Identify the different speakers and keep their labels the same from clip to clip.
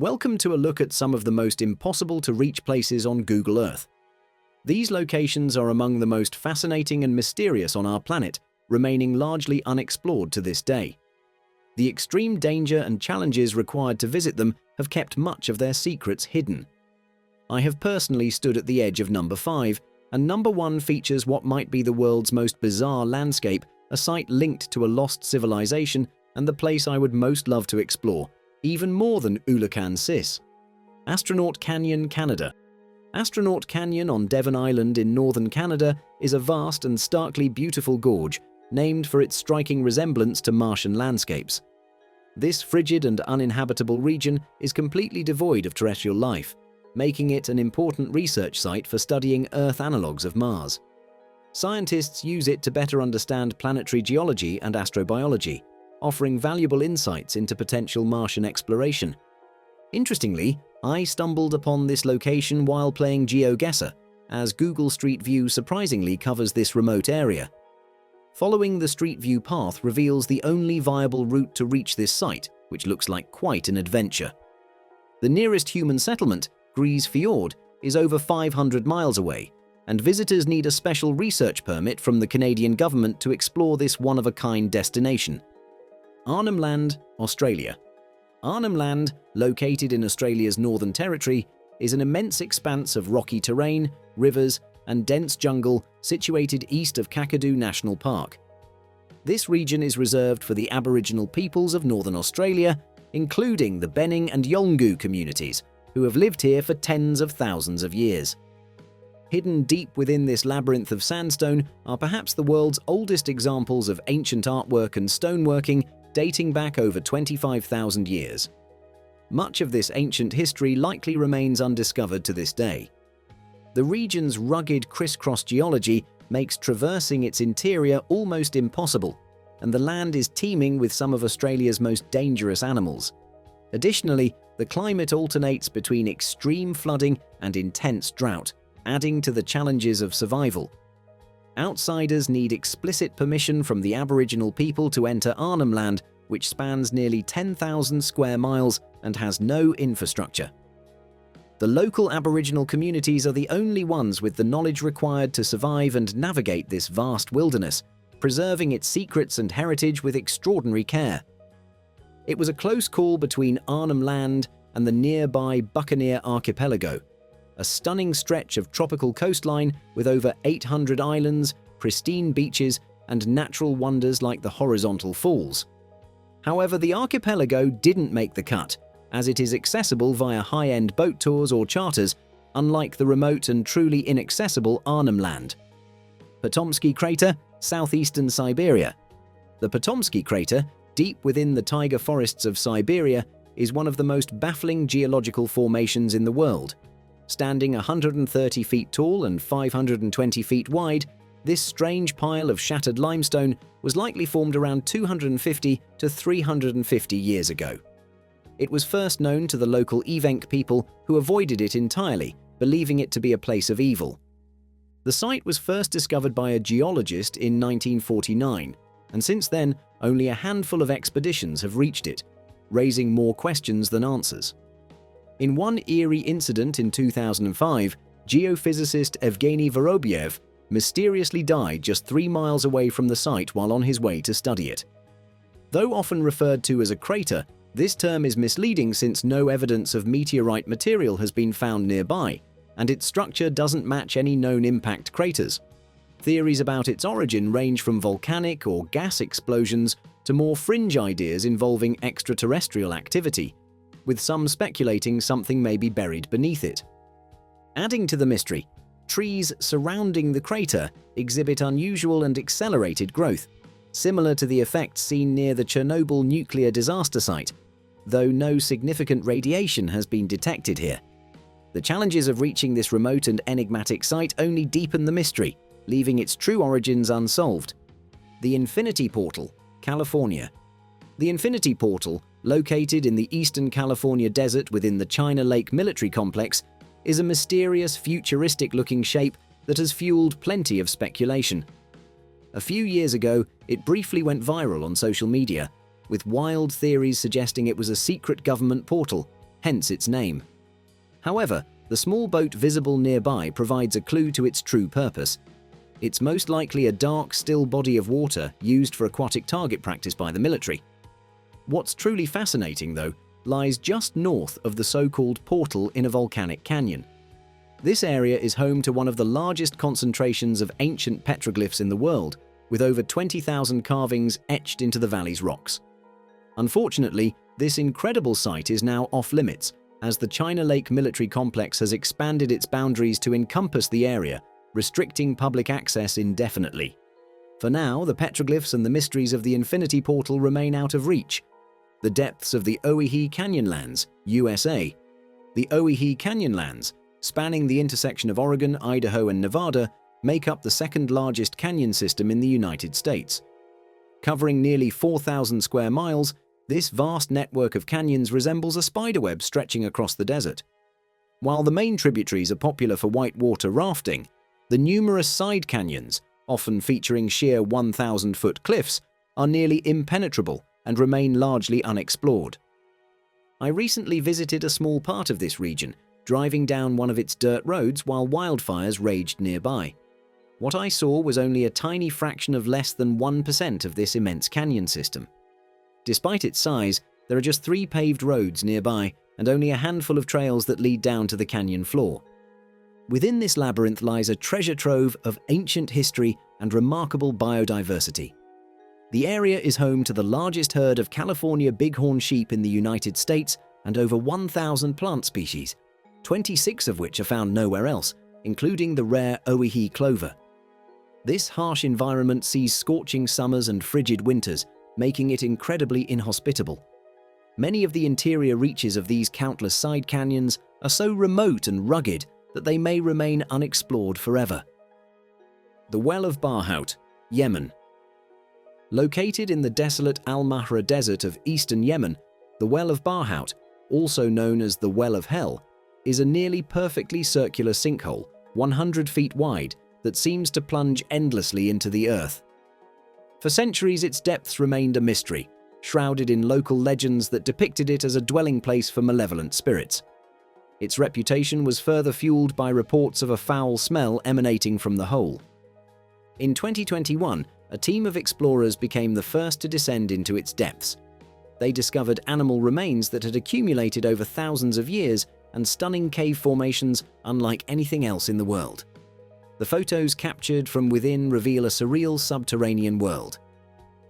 Speaker 1: Welcome to a look at some of the most impossible to reach places on Google Earth. These locations are among the most fascinating and mysterious on our planet, remaining largely unexplored to this day. The extreme danger and challenges required to visit them have kept much of their secrets hidden. I have personally stood at the edge of number 5, and number 1 features what might be the world's most bizarre landscape, a site linked to a lost civilization and the place I would most love to explore, even more than Ulakan Sis. Astronaut Canyon, Canada. Astronaut Canyon on Devon Island in northern Canada is a vast and starkly beautiful gorge, named for its striking resemblance to Martian landscapes. This frigid and uninhabitable region is completely devoid of terrestrial life, making it an important research site for studying Earth analogues of Mars. Scientists use it to better understand planetary geology and astrobiology, offering valuable insights into potential Martian exploration. Interestingly, I stumbled upon this location while playing GeoGuessr, as Google Street View surprisingly covers this remote area. Following the Street View path reveals the only viable route to reach this site, which looks like quite an adventure. The nearest human settlement, Grise Fiord, is over 500 miles away, and visitors need a special research permit from the Canadian government to explore this one-of-a-kind destination. Arnhem Land, Australia. Arnhem Land, located in Australia's Northern Territory, is an immense expanse of rocky terrain, rivers, and dense jungle situated east of Kakadu National Park. This region is reserved for the Aboriginal peoples of Northern Australia, including the Benning and Yolngu communities, who have lived here for tens of thousands of years. Hidden deep within this labyrinth of sandstone are perhaps the world's oldest examples of ancient artwork and stoneworking dating back over 25,000 years. Much of this ancient history likely remains undiscovered to this day. The region's rugged crisscross geology makes traversing its interior almost impossible, and the land is teeming with some of Australia's most dangerous animals. Additionally, the climate alternates between extreme flooding and intense drought, adding to the challenges of survival. Outsiders need explicit permission from the Aboriginal people to enter Arnhem Land, which spans nearly 10,000 square miles and has no infrastructure. The local Aboriginal communities are the only ones with the knowledge required to survive and navigate this vast wilderness, preserving its secrets and heritage with extraordinary care. It was a close call between Arnhem Land and the nearby Buccaneer Archipelago, a stunning stretch of tropical coastline with over 800 islands, pristine beaches, and natural wonders like the horizontal falls. However, the archipelago didn't make the cut, as it is accessible via high-end boat tours or charters, unlike the remote and truly inaccessible Arnhem Land. Potomsky Crater, southeastern Siberia. The Potomsky Crater, deep within the taiga forests of Siberia, is one of the most baffling geological formations in the world. Standing 130 feet tall and 520 feet wide, this strange pile of shattered limestone was likely formed around 250 to 350 years ago. It was first known to the local Evenk people, who avoided it entirely, believing it to be a place of evil. The site was first discovered by a geologist in 1949, and since then only a handful of expeditions have reached it, raising more questions than answers. In one eerie incident in 2005, geophysicist Evgeny Vorobyev mysteriously died just 3 miles away from the site while on his way to study it. Though often referred to as a crater, this term is misleading since no evidence of meteorite material has been found nearby, and its structure doesn't match any known impact craters. Theories about its origin range from volcanic or gas explosions to more fringe ideas involving extraterrestrial activity, with some speculating something may be buried beneath it. Adding to the mystery, trees surrounding the crater exhibit unusual and accelerated growth, similar to the effects seen near the Chernobyl nuclear disaster site, though no significant radiation has been detected here. The challenges of reaching this remote and enigmatic site only deepen the mystery, leaving its true origins unsolved. The Infinity Portal, California. The Infinity Portal, located in the eastern California desert within the China Lake military complex, is a mysterious, futuristic-looking shape that has fueled plenty of speculation. A few years ago, it briefly went viral on social media, with wild theories suggesting it was a secret government portal, hence its name. However, the small boat visible nearby provides a clue to its true purpose. It's most likely a dark, still body of water used for aquatic target practice by the military. What's truly fascinating, though, lies just north of the so-called portal in a volcanic canyon. This area is home to one of the largest concentrations of ancient petroglyphs in the world, with over 20,000 carvings etched into the valley's rocks. Unfortunately, this incredible site is now off-limits, as the China Lake military complex has expanded its boundaries to encompass the area, restricting public access indefinitely. For now, the petroglyphs and the mysteries of the Infinity Portal remain out of reach. The depths of the Owyhee Canyonlands, USA. The Owyhee Canyonlands, spanning the intersection of Oregon, Idaho, and Nevada, make up the second largest canyon system in the United States. Covering nearly 4,000 square miles, this vast network of canyons resembles a spiderweb stretching across the desert. While the main tributaries are popular for whitewater rafting, the numerous side canyons, often featuring sheer 1,000-foot cliffs, are nearly impenetrable and remain largely unexplored. I recently visited a small part of this region, driving down one of its dirt roads while wildfires raged nearby. What I saw was only a tiny fraction of less than 1% of this immense canyon system. Despite its size, there are just 3 paved roads nearby and only a handful of trails that lead down to the canyon floor. Within this labyrinth lies a treasure trove of ancient history and remarkable biodiversity. The area is home to the largest herd of California bighorn sheep in the United States and over 1,000 plant species, 26 of which are found nowhere else, including the rare Owyhee clover. This harsh environment sees scorching summers and frigid winters, making it incredibly inhospitable. Many of the interior reaches of these countless side canyons are so remote and rugged that they may remain unexplored forever. The Well of Barhout, Yemen. Located in the desolate Al-Mahra Desert of eastern Yemen, the Well of Barhout, also known as the Well of Hell, is a nearly perfectly circular sinkhole, 100 feet wide, that seems to plunge endlessly into the earth. For centuries, its depths remained a mystery, shrouded in local legends that depicted it as a dwelling place for malevolent spirits. Its reputation was further fueled by reports of a foul smell emanating from the hole. In 2021, a team of explorers became the first to descend into its depths. They discovered animal remains that had accumulated over thousands of years and stunning cave formations unlike anything else in the world. The photos captured from within reveal a surreal subterranean world.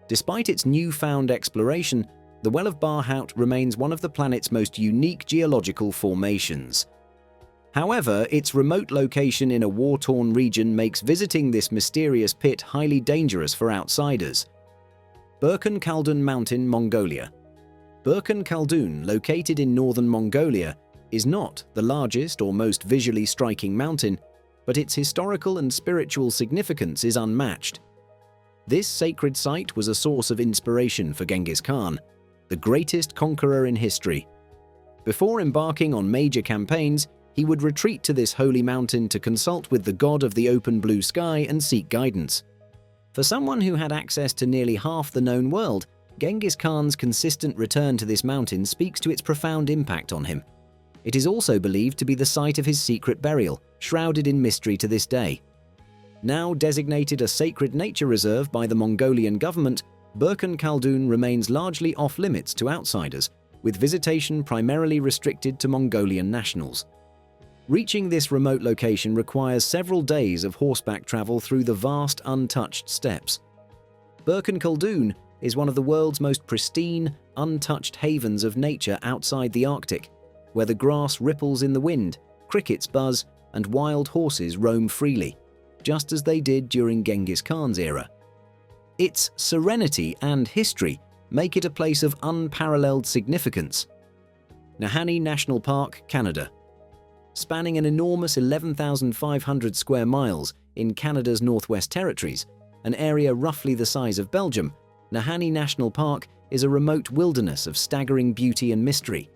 Speaker 1: Despite its newfound exploration, the Well of Barhout remains one of the planet's most unique geological formations. However, its remote location in a war-torn region makes visiting this mysterious pit highly dangerous for outsiders. Burkhan Khaldun Mountain, Mongolia. Burkhan Khaldun, located in northern Mongolia, is not the largest or most visually striking mountain, but its historical and spiritual significance is unmatched. This sacred site was a source of inspiration for Genghis Khan, the greatest conqueror in history. Before embarking on major campaigns, he would retreat to this holy mountain to consult with the god of the open blue sky and seek guidance. For someone who had access to nearly half the known world, Genghis Khan's consistent return to this mountain speaks to its profound impact on him. It is also believed to be the site of his secret burial, shrouded in mystery to this day. Now designated a sacred nature reserve by the Mongolian government, Burkhan Khaldun remains largely off-limits to outsiders, with visitation primarily restricted to Mongolian nationals. Reaching this remote location requires several days of horseback travel through the vast, untouched steppes. Burkhan Khaldun is one of the world's most pristine, untouched havens of nature outside the Arctic, where the grass ripples in the wind, crickets buzz, and wild horses roam freely, just as they did during Genghis Khan's era. Its serenity and history make it a place of unparalleled significance. Nahanni National Park, Canada. Spanning an enormous 11,500 square miles in Canada's Northwest Territories, an area roughly the size of Belgium, Nahanni National Park is a remote wilderness of staggering beauty and mystery.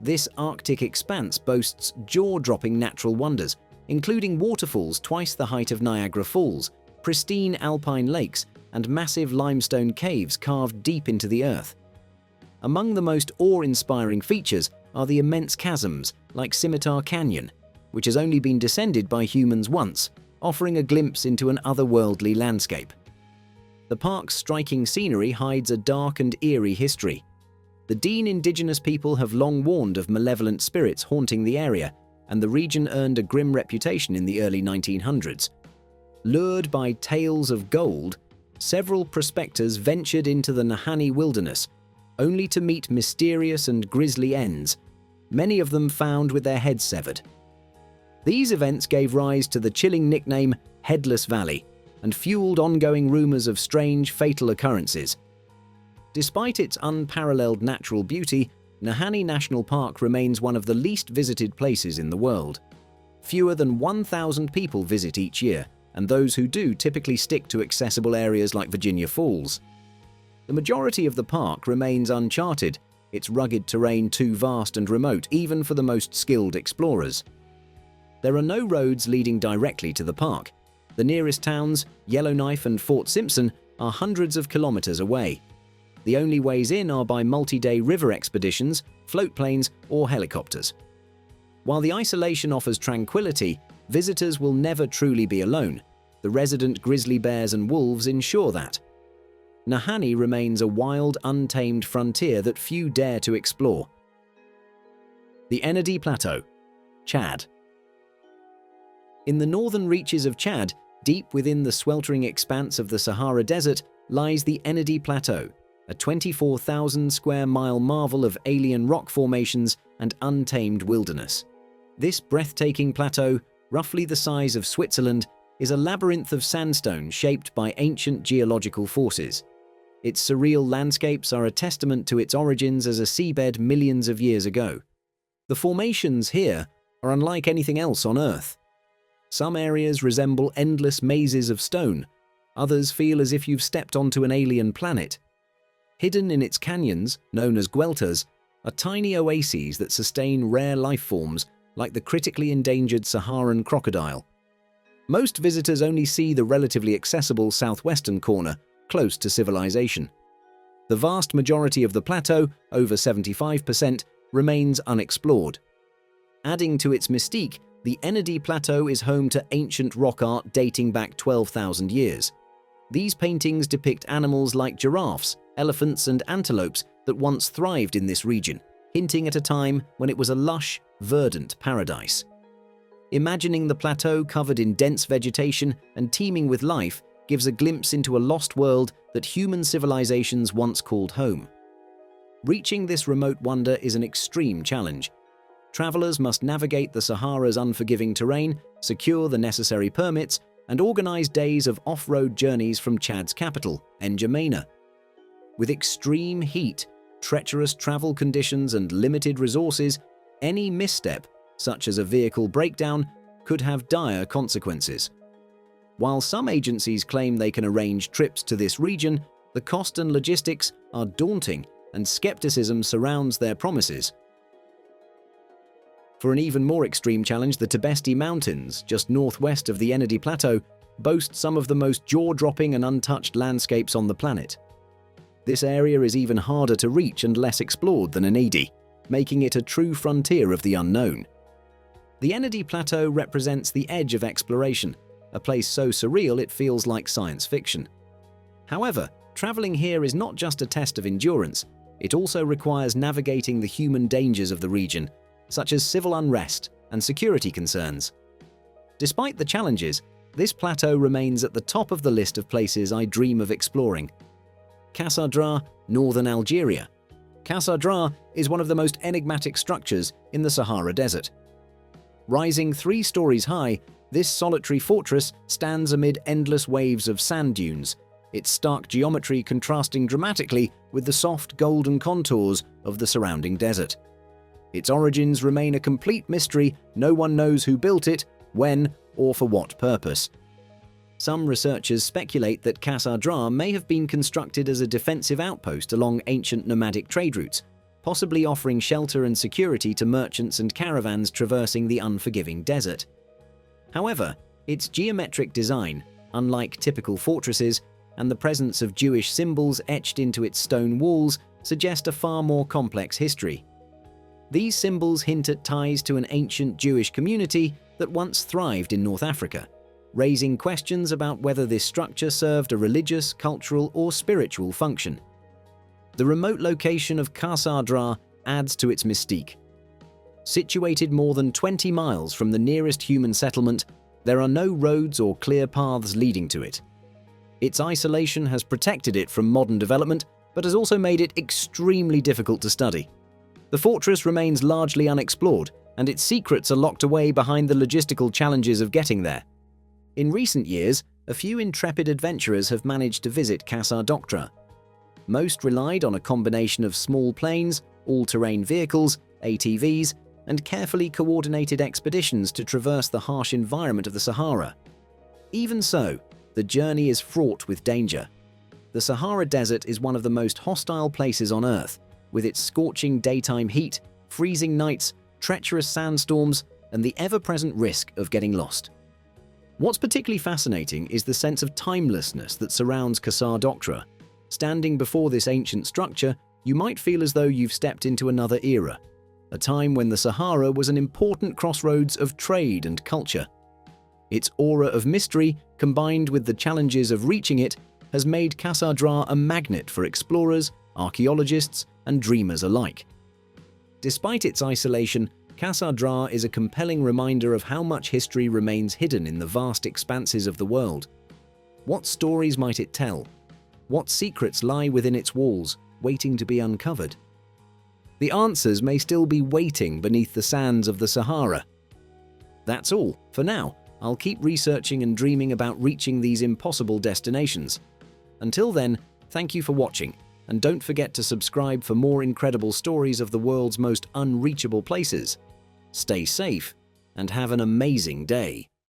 Speaker 1: This Arctic expanse boasts jaw-dropping natural wonders, including waterfalls twice the height of Niagara Falls, pristine alpine lakes, and massive limestone caves carved deep into the earth. Among the most awe-inspiring features are the immense chasms, like Scimitar Canyon, which has only been descended by humans once, offering a glimpse into an otherworldly landscape. The park's striking scenery hides a dark and eerie history. The Dean indigenous people have long warned of malevolent spirits haunting the area, and the region earned a grim reputation in the early 1900s. Lured by tales of gold, several prospectors ventured into the Nahanni wilderness, only to meet mysterious and grisly ends, many of them found with their heads severed. These events gave rise to the chilling nickname Headless Valley and fueled ongoing rumors of strange, fatal occurrences. Despite its unparalleled natural beauty, Nahanni National Park remains one of the least visited places in the world. Fewer than 1,000 people visit each year, and those who do typically stick to accessible areas like Virginia Falls. The majority of the park remains uncharted, its rugged terrain too vast and remote even for the most skilled explorers. There are no roads leading directly to the park. The nearest towns, Yellowknife and Fort Simpson, are hundreds of kilometers away. The only ways in are by multi-day river expeditions, float planes, or helicopters. While the isolation offers tranquility, visitors will never truly be alone. The resident grizzly bears and wolves ensure that. Nahanni remains a wild, untamed frontier that few dare to explore. The Ennedi Plateau, Chad. In the northern reaches of Chad, deep within the sweltering expanse of the Sahara Desert, lies the Ennedi Plateau, a 24,000 square mile marvel of alien rock formations and untamed wilderness. This breathtaking plateau, roughly the size of Switzerland, is a labyrinth of sandstone shaped by ancient geological forces. Its surreal landscapes are a testament to its origins as a seabed millions of years ago. The formations here are unlike anything else on Earth. Some areas resemble endless mazes of stone, others feel as if you've stepped onto an alien planet. Hidden in its canyons, known as gueltas, are tiny oases that sustain rare life forms like the critically endangered Saharan crocodile. Most visitors only see the relatively accessible southwestern corner, close to civilization. The vast majority of the plateau, over 75%, remains unexplored. Adding to its mystique, the Ennedi Plateau is home to ancient rock art dating back 12,000 years. These paintings depict animals like giraffes, elephants, and antelopes that once thrived in this region, hinting at a time when it was a lush, verdant paradise. Imagining the plateau covered in dense vegetation and teeming with life gives a glimpse into a lost world that human civilizations once called home. Reaching this remote wonder is an extreme challenge. Travelers must navigate the Sahara's unforgiving terrain, secure the necessary permits, and organize days of off-road journeys from Chad's capital, N'Djamena. With extreme heat, treacherous travel conditions, and limited resources, any misstep, such as a vehicle breakdown, could have dire consequences. While some agencies claim they can arrange trips to this region, the cost and logistics are daunting and skepticism surrounds their promises. For an even more extreme challenge, the Tibesti Mountains, just northwest of the Ennedi Plateau, boast some of the most jaw-dropping and untouched landscapes on the planet. This area is even harder to reach and less explored than Ennedi, making it a true frontier of the unknown. The Ennedi Plateau represents the edge of exploration, a place so surreal it feels like science fiction. However, traveling here is not just a test of endurance, it also requires navigating the human dangers of the region, such as civil unrest and security concerns. Despite the challenges, this plateau remains at the top of the list of places I dream of exploring. Kassadra, northern Algeria. Kassadra is one of the most enigmatic structures in the Sahara Desert. Rising 3 stories high, this solitary fortress stands amid endless waves of sand dunes, its stark geometry contrasting dramatically with the soft golden contours of the surrounding desert. Its origins remain a complete mystery. No one knows who built it, when, or for what purpose. Some researchers speculate that Kassadra may have been constructed as a defensive outpost along ancient nomadic trade routes, possibly offering shelter and security to merchants and caravans traversing the unforgiving desert. However, its geometric design, unlike typical fortresses, and the presence of Jewish symbols etched into its stone walls suggest a far more complex history. These symbols hint at ties to an ancient Jewish community that once thrived in North Africa, raising questions about whether this structure served a religious, cultural, or spiritual function. The remote location of Qasr Dra adds to its mystique. Situated more than 20 miles from the nearest human settlement, there are no roads or clear paths leading to it. Its isolation has protected it from modern development, but has also made it extremely difficult to study. The fortress remains largely unexplored, and its secrets are locked away behind the logistical challenges of getting there. In recent years, a few intrepid adventurers have managed to visit Qasr Dra. Most relied on a combination of small planes, all-terrain vehicles, ATVs, and carefully coordinated expeditions to traverse the harsh environment of the Sahara. Even so, the journey is fraught with danger. The Sahara Desert is one of the most hostile places on Earth, with its scorching daytime heat, freezing nights, treacherous sandstorms, and the ever-present risk of getting lost. What's particularly fascinating is the sense of timelessness that surrounds Qasr Dra. Standing before this ancient structure, you might feel as though you've stepped into another era, a time when the Sahara was an important crossroads of trade and culture. Its aura of mystery, combined with the challenges of reaching it, has made Qasr Dra a magnet for explorers, archaeologists, and dreamers alike. Despite its isolation, Qasr Dra is a compelling reminder of how much history remains hidden in the vast expanses of the world. What stories might it tell? What secrets lie within its walls, waiting to be uncovered? The answers may still be waiting beneath the sands of the Sahara. That's all for now. I'll keep researching and dreaming about reaching these impossible destinations. Until then, thank you for watching, and don't forget to subscribe for more incredible stories of the world's most unreachable places. Stay safe, and have an amazing day.